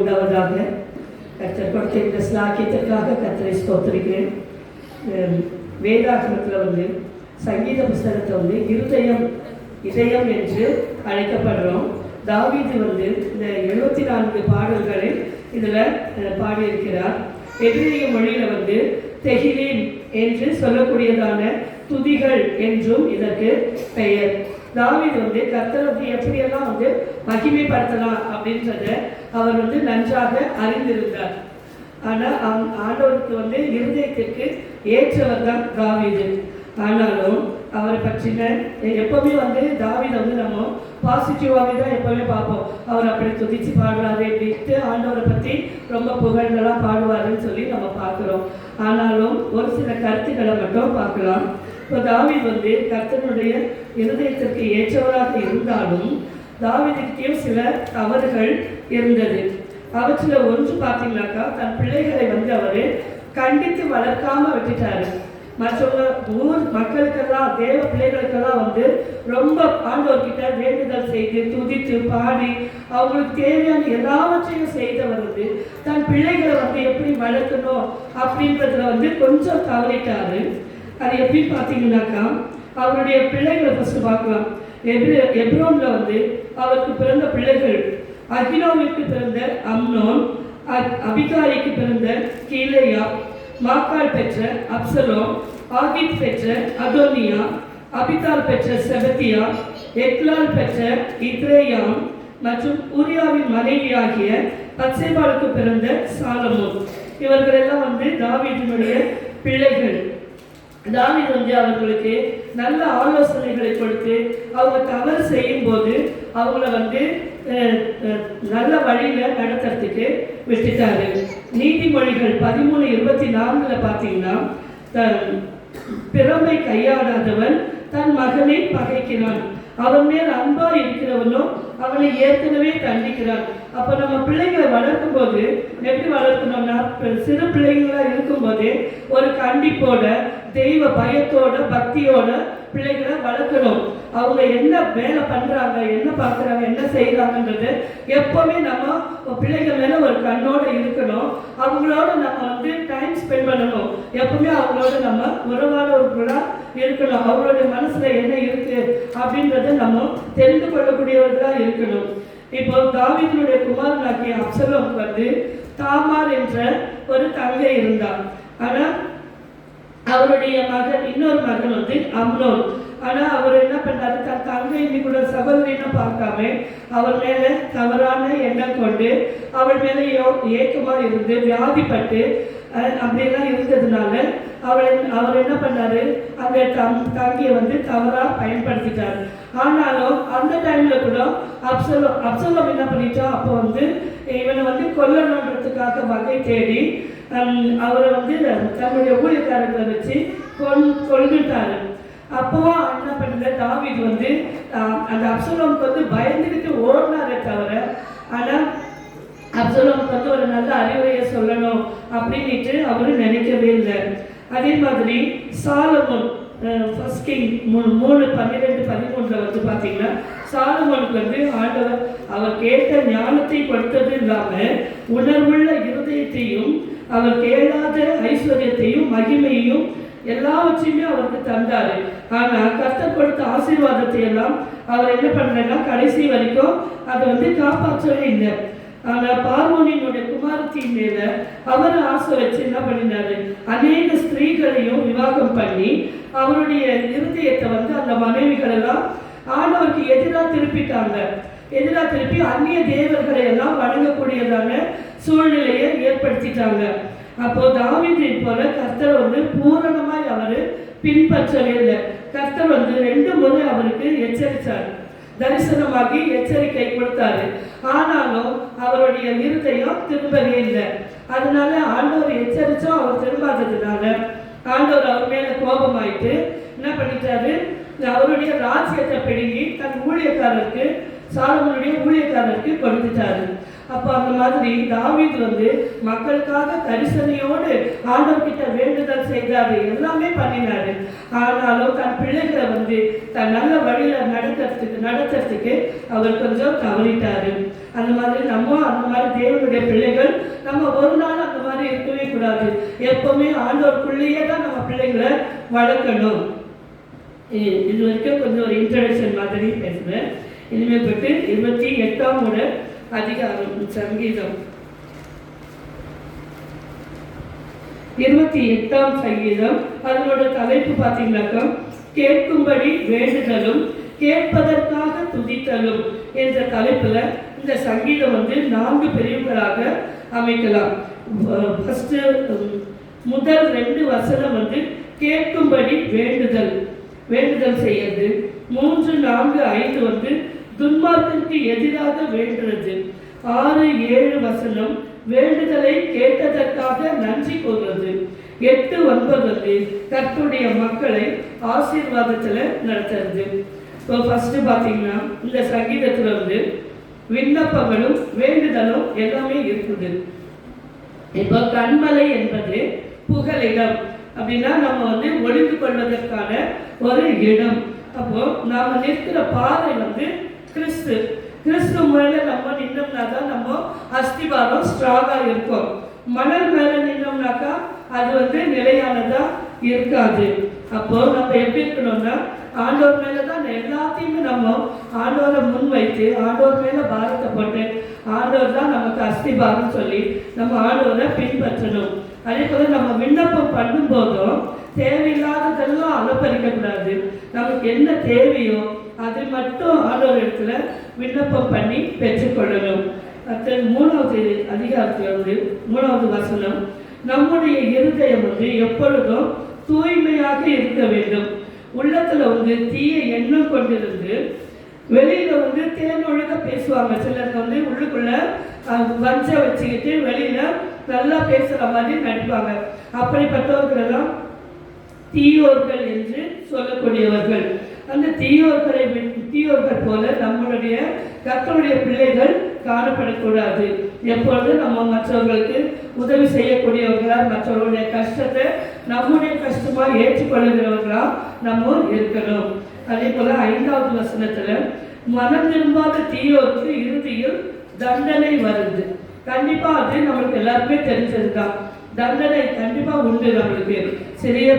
உண்டாவதாக. கர்த்தர் கொடுத்த இந்த ஸ்லாக்கியத்திற்காக கர்த்தரை ஸ்தோத்திரிக்கிறேன். வேதாகமத்தில் சங்கீத புஸ்தகத்தை இதயம் என்று அழைக்கப்படுறோம். தாவீது இந்த 74 பாடல்களை இதில் பாடியிருக்கிறார். எபிரேய மொழியில் தெஹிலீம் என்று சொல்லக்கூடியதான துதிகள் என்றும் இதற்கு பெயர். தாவீது கர்த்தரை எப்படியெல்லாம் மகிமைப்படுத்தலாம் அப்படின்றத அவர் நன்றாக அறிந்திருந்தார். ஆனால் ஆண்டவருக்கு இருதயத்திற்கு ஏற்றவர் தான் தாவீது. ஆனாலும் அவரை பற்றின எப்பவுமே தாவீதை நம்ம பாசிட்டிவாகவே தான் எப்பவுமே பார்ப்போம். அவர் அப்படி துதிச்சு பாடுறாரு அப்படின்ட்டு ஆண்டவரை பற்றி ரொம்ப புகழ்களாக பாடுவாருன்னு சொல்லி நம்ம பார்க்குறோம். ஆனாலும் ஒரு சில கருத்துக்களை மட்டும் பார்க்கலாம். இப்போ தாவீது கர்த்தனுடைய இருதயத்திற்கு ஏற்றவராக இருந்தாலும் தாவீதுக்கும் சில தவறுகள் இருந்தது. அவற்றில் ஒன்று பார்த்தீங்கன்னாக்கா, தன் பிள்ளைகளை அவர் கண்டித்து வளர்க்காம விட்டுட்டாரு. மற்றவங்க ஊர் மக்களுக்கெல்லாம் தேவ பிள்ளைகளுக்கெல்லாம் ரொம்ப ஆண்டவர்கிட்ட வேண்டுதல் செய்து துதித்து பாடி அவங்களுக்கு தேவையான எல்லாவற்றையும் செய்தவர் தன் பிள்ளைகளை எப்படி வளர்க்கணும் அப்படின்றதுல கொஞ்சம் தவறிட்டாரு. அது எப்படி பார்த்தீங்கன்னாக்கா, அவருடைய பிள்ளைகளை ஃபஸ்ட்டு பார்க்கலாம். எப்ரோன்ல அவருக்கு பிறந்த பிள்ளைகள் அகினோவிற்கு பிறந்த அம்னோன், அபிகாரிக்கு பிறந்த கீலேயா, மாக்கால் பெற்ற அப்சலோம், ஆகித் பெற்ற அதோனியா, அபிதால் பெற்ற செபத்தியா, எக்லால் பெற்ற இத்ரேயாம் மற்றும் உரியாவின் மனைவியாகிய பத்சேபாளுக்கு பிறந்த சாலமோன். இவர்கள் எல்லாம் தாவீதினுடைய பிள்ளைகள். தாவீது அவர்களுக்கு நல்ல ஆலோசனைகளை கொடுத்து அவங்க தவறு செய்யும் போது அவங்கள நல்ல வழியில நடத்துறதுக்கு விட்டுட்டாரு. நீதிமொழிகள் 13:24 பார்த்தீங்கன்னா, பிறமை கையாடாதவன் தன் மகனை பகைக்கிறான், அவன் மேல் அன்பா இருக்கிறவனும் அவனை ஏற்கனவே தண்டிக்கிறான். அப்போ நம்ம பிள்ளைங்களை வளர்க்கும் போது எப்படி வளர்க்கணும்னா, சிறு பிள்ளைங்களா இருக்கும் போதே ஒரு கண்டிப்போட தெய்வ பயத்தோட பக்தியோட பிள்ளைகளை வளர்க்கணும். அவங்க என்ன வேலை பண்றாங்க, என்ன பார்க்குறாங்க, என்ன செய்யறாங்கன்றது எப்பவுமே நம்ம பிள்ளைங்க மேல ஒரு கண்ணோட இருக்கணும். அவங்களோட நம்ம டைம் ஸ்பெண்ட் பண்ணணும். எப்பவுமே அவங்களோட நம்ம உறவானவர்களா இருக்கணும். அவங்களுடைய மனசுல என்ன இருக்கு அப்படின்றத நம்ம தெரிந்து கொள்ளக்கூடியவர்களா இருக்கணும். இப்போ தாவீதினுடைய குமாரனாகிய அப்சலோமுக்கு தாமார் என்ற ஒரு தங்கை இருந்தார். ஆனா அவருடைய மகன் இன்னொரு மகன் அம்னோன். ஆனா அவர் என்ன பண்ணாரு, தன் தங்கையை கூட சகோதரின்னு பார்க்காம அவர் மேல தவறான எண்ணம் கொண்டு அவள் மேல ஏக்கமா இருந்து வியாதிப்பட்டு அப்படியெல்லாம் இருந்ததுனால அவர் என்ன பண்ணாரு, அந்த தங்கியை தவறா பயன்படுத்திட்டார். ஆனாலும் அந்த டைம்ல கூட அப்சலோம் என்ன பண்ணிட்டா, அப்போ இவனை கொல்லணுன்றதுக்காக வகை தேடி அவரை தன்னுடைய ஊழியக்காரர்களை வச்சு கொள்கிட்டாரு. அப்போ என்ன பண்ண, தாவீது அந்த அப்சலோமுக்கு பயந்துக்கிட்டு ஓடினாரே தவிர, ஆனால் அப்சலோமுக்கு ஒரு நல்ல அறிவுரையை சொல்லணும் அப்படின்ட்டு அவரு நினைக்கவே இல்லை. அதே மாதிரி சாலமோன் ஃபர்ஸ்ட் கிங் 3:12-13 பார்த்தீங்கன்னா, சாலமோனுக்கு ஆண்டவர் அவர் கேட்ட ஞானத்தை கொடுத்தது இல்லாமல் உணர்வுள்ள இருதயத்தையும் அவர் கேளாத ஐஸ்வர்யத்தையும் மகிமையையும் எல்லாவற்றையுமே அவருக்கு தந்தாரு. ஆனா கர்த்தர் கொடுத்த ஆசீர்வாதத்தை எல்லாம் அவர் என்ன பண்ணலன்னா கடைசி வரைக்கும் அதை காப்பாற்றவே இல்லை. ஆனா பார்வோனினுடைய குமாரத்தின் மேல அவர் ஆசை வச்சு என்ன பண்ணினாரு, அநேக ஸ்திரீகளையும் விவாகம் பண்ணி அவருடைய இருதயத்தை அந்த மனைவிகள் எல்லாம் ஆண்டவருக்கு எதிராக திருப்பிட்டாங்க. எதிராக திருப்பி அந்நிய தேவர்களை எல்லாம் வணங்கக்கூடியதான சூழ்நிலையை ஏற்படுத்திட்டாங்க. அப்போ தாவீதை போல கர்த்தர் பூரணமாய் அவர் பின்பற்றவே இல்லை. கர்த்தர் 2 முறை அவருக்கு எச்சரித்தார், தரிசனமாகி எச்சரிக்கை கொடுத்தாரு. ஆனாலும் அவருடைய இருதயம் திரும்பவே இல்லை. அதனால ஆண்டவர் எச்சரிச்சோம், அவர் திரும்பாததுனால ஆண்டவர் அவர் மேல கோபமாயிட்டு என்ன பண்ணிட்டாரு, அவருடைய ராஜ்யத்தை பிடுங்கி தன் ஊழியக்காரருக்கு சாலமோனுடைய ஊழியக்காரருக்கு கொடுத்துட்டாரு. அப்போ அந்த மாதிரி தாவீது மக்களுக்காக தரிசனையோடு ஆண்டவர்கிட்ட வேண்டுதல் செய்தாரு, எல்லாமே பண்ணினாரு. ஆனாலும் தன் பிள்ளைகளை தன் நல்ல வழியில நடத்துறதுக்கு அவர் கொஞ்சம் தவறிட்டாரு. அந்த மாதிரி அந்த மாதிரி தேவனுடைய பிள்ளைகள் நம்ம ஒரு நாள் அந்த மாதிரி இருக்கவே கூடாது. எப்பவுமே ஆண்டவருக்குள்ளேயே தான் நம்ம பிள்ளைங்களை வளர்க்கணும். இது வரைக்கும் கொஞ்சம் ஒரு இன்ட்ரடக்ஷன் மாதிரி பேசுகிறேன். இனிமேல் போட்டு 28ஆம் அதிகாரம் சங்கீதம் 28ஆம் சங்கீதம். அதனோட தலைப்பு பார்த்தீங்கன்னாக்கா கேட்கும்படி வேண்டுதலும் கேட்பதற்காக துதித்தலும் என்ற தலைப்புல இந்த சங்கீதம் 4 பிரிவுகளாக அமைக்கலாம். ஃபர்ஸ்ட் முதல் 2 வசனம் கேட்கும்படி வேண்டுதல் செய்யறது. 3, 4, 5 துன்மார்க்கிற்கு எதிராக வேண்டுறது. 6, 7 வசனம் வேண்டுதலை கேட்டதற்காக நன்றி கூறுறது. 8, 9 கர்த்தருடைய மக்களை ஆசீர்வாதத்துல நடத்துறது. இப்போ ஃபர்ஸ்ட் பார்த்தீங்கன்னா இந்த சங்கீதத்துல விண்ணப்பங்களும் வேண்டுதலும் எல்லாமே இருக்குது. இப்போ கண்மலை என்பது புகலிடம். அப்படின்னா நம்ம ஒளிந்து கொள்வதற்கான ஒரு இடம். அப்போ நாம நிற்கிற பாறை கிறிஸ்து மேல நம்ம நின்னோம்னா தான் நம்ம அஸ்திவாரம் ஸ்ட்ராங்கா இருக்கும். மணல் மேல நின்னோம்னாக்கா அது நிலையானதா இருக்காது. அப்போ நம்ம எப்படி இருக்கணும்னா ஆண்டவர் மேலதான் எல்லாத்தையுமே நம்ம ஆண்டவரை முன் வைத்து ஆண்டவர் மேல பாரத்தை போட்டு ஆண்டவர் தான் நமக்கு அஸ்திபாரம் சொல்லி நம்ம ஆண்டவரை பின்பற்றணும். அதே போல நம்ம விண்ணப்பம் பண்ணும் போதும் தேவையில்லாததெல்லாம் அலப்பறிக்க கூடாது. நமக்கு என்ன தேவையோ அது மட்டும் ஆண்டவர் இடத்துல விண்ணப்பம் பண்ணி பெற்றுக்கொள்ளணும். அடுத்த 3வது அதிகாரத்தில் 3வது வசனம் நம்முடைய இருதயம் எப்பொழுதும் தூய்மையாக இருக்க வேண்டும். உள்ளத்துல தீய எண்ணம் கொண்டிருந்து வெளியில தேனொழுக பேசுவாங்க. சிலருக்கு உள்ளுக்குள்ள வஞ்ச வச்சுக்கிட்டு வெளியில நல்லா பேசுற மாதிரி நடிப்பாங்க. அப்படிப்பட்டவர்களெல்லாம் தீயோர்கள் என்று சொல்லக்கூடியவர்கள். அந்த தீயோர்கள் போல நம்மளுடைய கர்த்தருடைய பிள்ளைகள் காணப்படக்கூடாது. எப்பொழுது நம்ம மற்றவர்களுக்கு உதவி செய்யக்கூடியவர்களா மற்றவர்களுடைய கஷ்டத்தை நம்முடைய கஷ்டமா ஏற்றுக்கொள்ளுகிறவர்களா நம்ம இருக்கணும். அதே போல 5வது வசனத்துல மனம் திரும்பாத தீயோருக்கு இறுதியில் தண்டனை வருது. கண்டிப்பா அது நம்மளுக்கு எல்லாருமே தெரிஞ்சதுதான். தண்டனை கண்டிப்பா உண்டு. நம்மளுக்கு சிறிய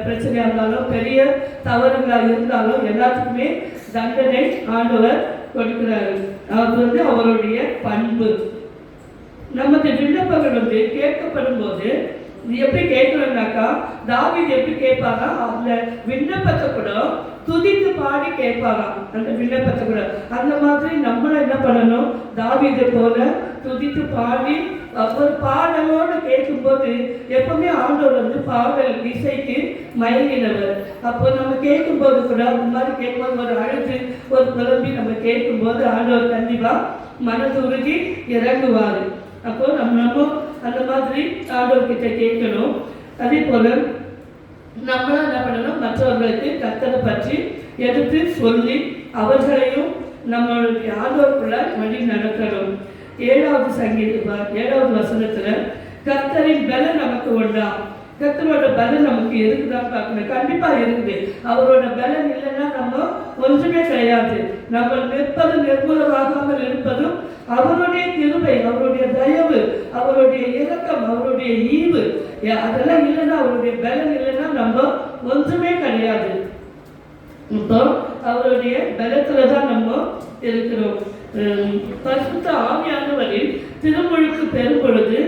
பிரச்சனையா இருந்தாலும் பெரிய தவறுகளாக இருந்தாலும் எல்லாத்துக்குமே தண்டனை ஆண்டவர் கொடுக்கிறாரு. அது அவருடைய பண்பு. நமது விண்ணப்பங்கள் கேட்கப்படும் போது எப்படி கேட்கணும்னாக்கா தாவீது எப்படி கேட்பாங்க, அந்த விண்ணப்பத்தை கூட துதித்து பாடி கேட்பாராம். அந்த விண்ணப்பத்தை கூட அந்த மாதிரி நம்மளும் என்ன பண்ணணும், தாவீது போல துதித்து பாடி ஒரு பாடலோடு கேட்கும்போது எப்பவுமே ஆண்டவர் பாடல் இசைக்கு மயங்கினவர். அப்போ நம்ம கேட்கும்போது கூட அந்த மாதிரி கேட்கும்போது ஒரு அழுது ஒரு குழம்பி நம்ம கேட்கும்போது ஆண்டவர் கண்டிப்பா மனதுருகி இறங்குவார். அப்போ நம்ம அந்த மாதிரி ஆண்டவர்கிட்ட கேட்கணும். அதே போல நம்மளும் என்ன பண்ணணும், மற்றவர்களுக்கு கர்த்தரை பற்றி எடுத்து சொல்லி அவர்களையும் நம்மளுடைய ஆண்டவருக்குள்ள வழி நடத்தணும். 7வது வசனத்துல கர்த்தரின் பலன் நமக்கு உண்டா, கர்த்தரோட பலன் நமக்கு இருக்குதான் பார்க்கணும். கண்டிப்பா இருக்குது. அவரோட பலன் இல்லைன்னா நம்ம ஒன்றுமே கிடையாது. நம்ம நிற்பது நிர்மூலமாகாமல் இருப்பதும் அவருடைய கிருபை, அவருடைய தயவு, அவருடைய இரக்கம், அவருடைய ஈவு, அதெல்லாம் இல்லைன்னா அவருடைய பலன் இல்லைன்னா நம்ம ஒன்றுமே கிடையாது. இப்போ அவருடைய பலத்துலதான் நம்ம இருக்கிறோம். பரிசுத்த ஆவியானவரின் திருமுழுக்கு பெறும் பொழுது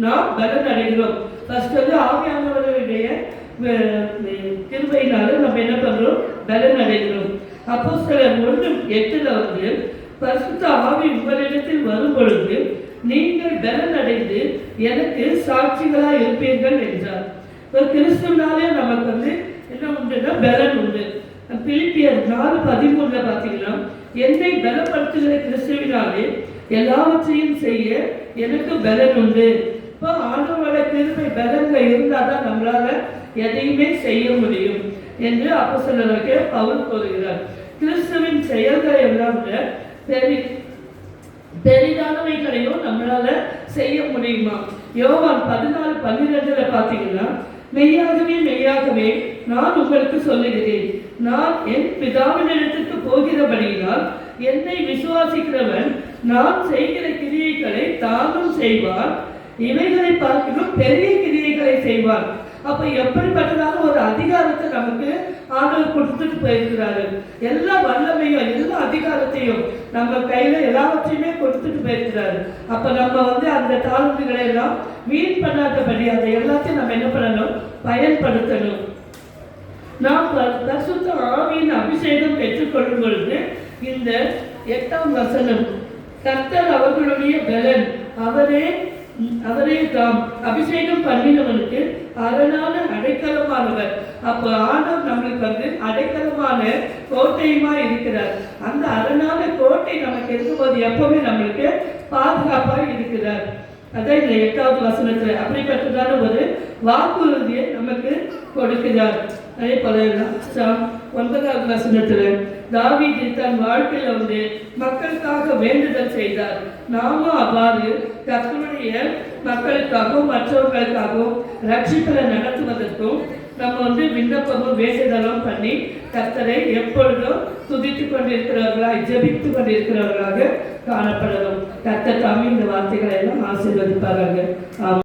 நாம் பலன் அடைகிறோம். ஃபர்ஸ்ட் ஆவியானவருடைய கிருபையினால நம்ம என்ன பண்றோம், பலன் அடைகிறோம். அப்போஸ்தலர் 1:8 பரிசுத்த ஆவி உங்களிடத்தில் வரும் பொழுது நீங்கள் பலன் அடைந்து எனக்கு சாட்சிகளா இருப்பீர்கள் என்றார். இப்போ கிறிஸ்துவனாலே நமக்கு என்ன உண்டுன்னா பலன் உண்டு. பிலிப்பியர் 4:13 பார்த்தீங்கன்னா என்னை பலப்படுத்துகிற கிறிஸ்துவினாலே எல்லாவற்றையும் செய்ய எனக்கு பலன் உண்டு. இப்போ ஆண்டவரோட கிருபை பலன்கள் இருந்தாதான் நம்மளால எதையுமே செய்ய முடியும் என்று அப்போஸ்தலராகிய பவுல் கூறுகிறார். கிறிஸ்துவின் செயல்களை எல்லாம் பெரிதானவைகளையும் நம்மளால செய்ய முடியுமா? யோவான் 14:12 பார்த்தீங்கன்னா மெய்யாகவே நான் உங்களுக்கு சொல்லுகிறேன், நான் என் பிதாவினிடத்திற்கு போகிறபடியினால் என்னை விசுவாசிக்கிறவன் நான் செய்கிற கிரியைகளை தானும் செய்வார், இவைகளை பார்க்கணும் பெரிய கிரியைகளை செய்வார். அப்ப எப்படிப்பட்டதான ஒரு அதிகாரத்தை நமக்கு ஆண்டவர் கொடுத்துட்டு போயிருக்கிறாரு. எல்லா வல்லமையும் எல்லா அதிகாரத்தையும் நம்ம கையில எல்லாவற்றையுமே கொடுத்துட்டு போயிருக்கிறாரு. அப்ப நம்ம அந்த தாழ்ந்துகளை எல்லாம் வீண் பண்ணாதபடி அதை எல்லாத்தையும் நம்ம என்ன பண்ணணும், பயன்படுத்தணும். நாம் பரிசுத்த ஆவியின் அபிஷேகம் பெற்றுக்கொள்ளும் பொழுது இந்த 8ஆம் வசனம், கர்த்தர் அவர்களுடைய பலன், அவரே தாம் அபிஷேகம் பண்ணினவனுக்கு அரணான அடைக்கலமானவர். அப்ப ஆண்டவர் நம்மளுக்கு அடைக்கலமான கோட்டையுமா இருக்கிறார். அந்த அரணான கோட்டை நமக்கு இருக்கும்போது எப்பவுமே நம்மளுக்கு பாதுகாப்பாக இருக்கிறார். அதான் இந்த 8வது வசனத்துல அப்படிப்பட்டதான ஒரு வாக்குறுதியை நமக்கு கொடுக்கிறார். அதே போல 9வது வசனத்துல தாவீது தன் வாழ்க்கையில மக்களுக்காக வேண்டுதல் செய்தார். நாமும் அவ்வாறு கர்த்தருடைய மக்களுக்காகவும் மற்றவர்களுக்காகவும் ரட்சிப்பை நடத்துவதற்கும் நம்ம விண்ணப்பமும் வேண்டுதலும் பண்ணி கர்த்தரை எப்பொழுதும் துதித்து கொண்டிருக்கிறவர்களாக ஜெபித்து கொண்டிருக்கிறவர்களாக காணப்படணும். கர்த்தர் தாமே இந்த வார்த்தைகளை எல்லாம் ஆசீர்வதிப்பார்கள்.